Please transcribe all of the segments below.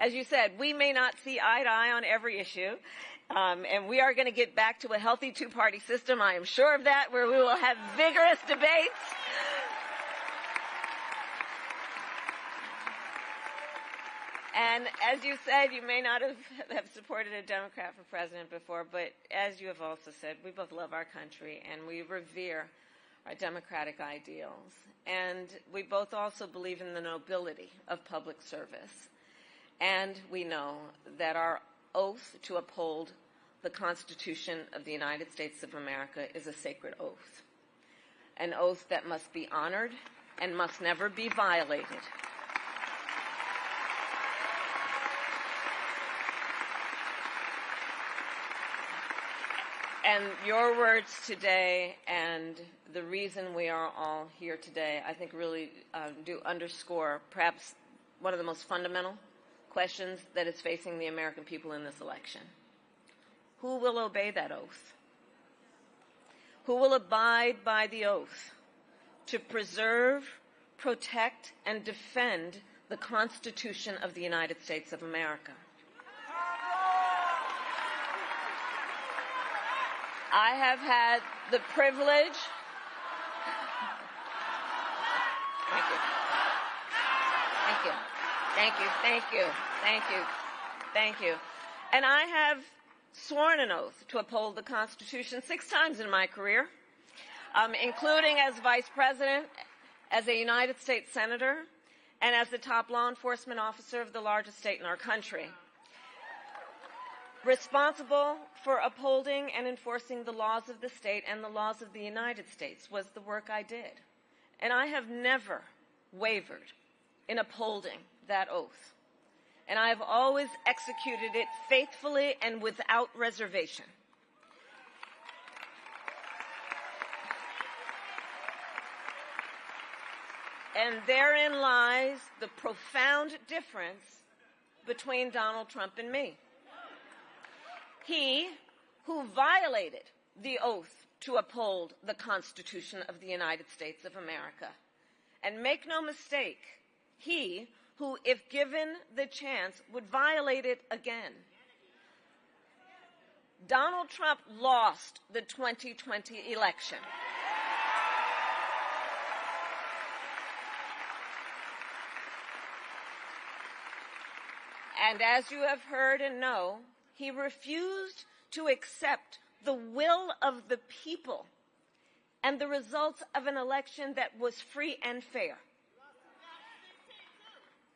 As you said, we may not see eye to eye on every issue, and we are going to get back to a healthy two-party system, I am sure of that, where we will have vigorous debates. And as you said, you may not have supported a Democrat for president before, but as you have also said, we both love our country and we revere our democratic ideals. And we both also believe in the nobility of public service. And we know that our oath to uphold the Constitution of the United States of America is a sacred oath, an oath that must be honored and must never be violated. And your words today and the reason we are all here today, I think really do underscore perhaps one of the most fundamental questions that is facing the American people in this election. Who will obey that oath? Who will abide by the oath to preserve, protect, and defend the Constitution of the United States of America? I have had the privilege. Thank you. Thank you. Thank you. Thank you. Thank you. Thank you. And I have sworn an oath to uphold the Constitution 6 times in my career, including as Vice President, as a United States Senator, and as the top law enforcement officer of the largest state in our country. Responsible for upholding and enforcing the laws of the state and the laws of the United States was the work I did. And I have never wavered in upholding that oath. And I have always executed it faithfully and without reservation. And therein lies the profound difference between Donald Trump and me. He who violated the oath to uphold the Constitution of the United States of America. And make no mistake, he who, if given the chance, would violate it again. Donald Trump lost the 2020 election. And as you have heard and know, he refused to accept the will of the people and the results of an election that was free and fair.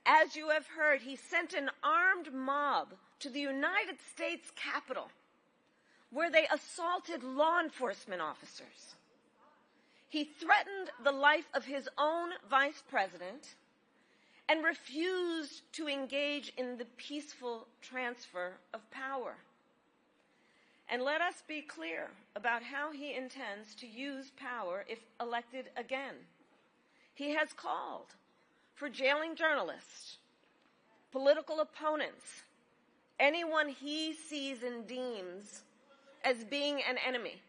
As you have heard, he sent an armed mob to the United States Capitol, where they assaulted law enforcement officers. He threatened the life of his own vice president and refused to engage in the peaceful transfer of power. And let us be clear about how he intends to use power if elected again. He has called for jailing journalists, political opponents, anyone he sees and deems as being an enemy.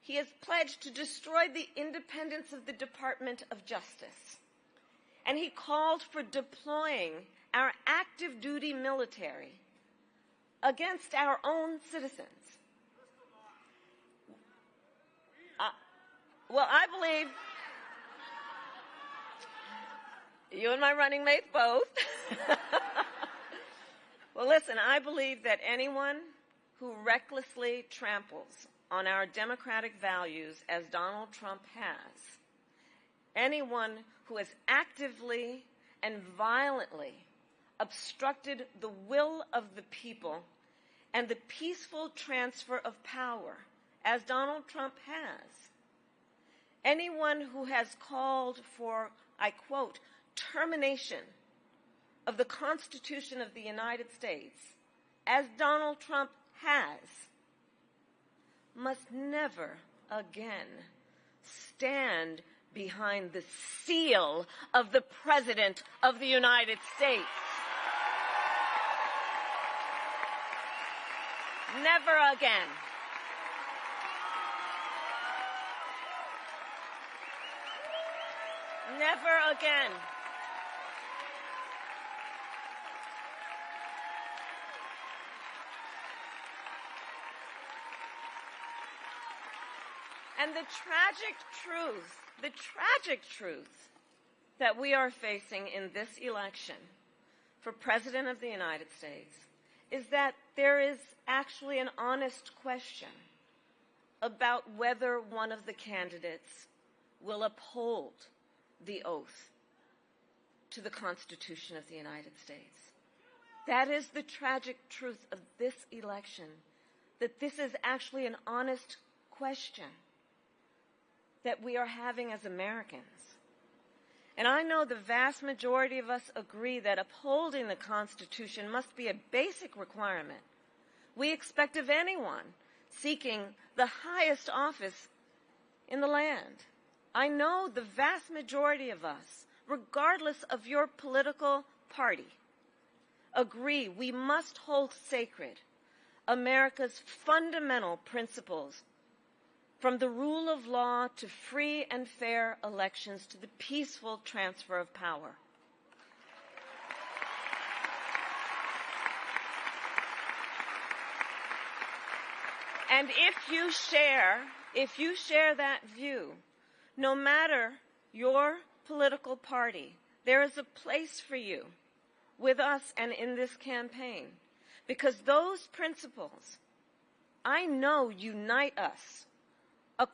He has pledged to destroy the independence of the Department of Justice. And he called for deploying our active duty military against our own citizens. Well, I believe you and my running mate both. Well, listen, I believe that anyone who recklessly tramples on our democratic values, as Donald Trump has, anyone who has actively and violently obstructed the will of the people and the peaceful transfer of power, as Donald Trump has, anyone who has called for, I quote, termination of the Constitution of the United States, as Donald Trump has, must never again stand behind the seal of the President of the United States. Never again. Never again. And the tragic truth that we are facing in this election for President of the United States is that there is actually an honest question about whether one of the candidates will uphold the oath to the Constitution of the United States. That is the tragic truth of this election, that this is actually an honest question that we are having as Americans. And I know the vast majority of us agree that upholding the Constitution must be a basic requirement we expect of anyone seeking the highest office in the land. I know the vast majority of us, regardless of your political party, agree we must hold sacred America's fundamental principles, from the rule of law to free and fair elections to the peaceful transfer of power. And if you share that view, no matter your political party, there is a place for you with us and in this campaign, because those principles, I know, unite us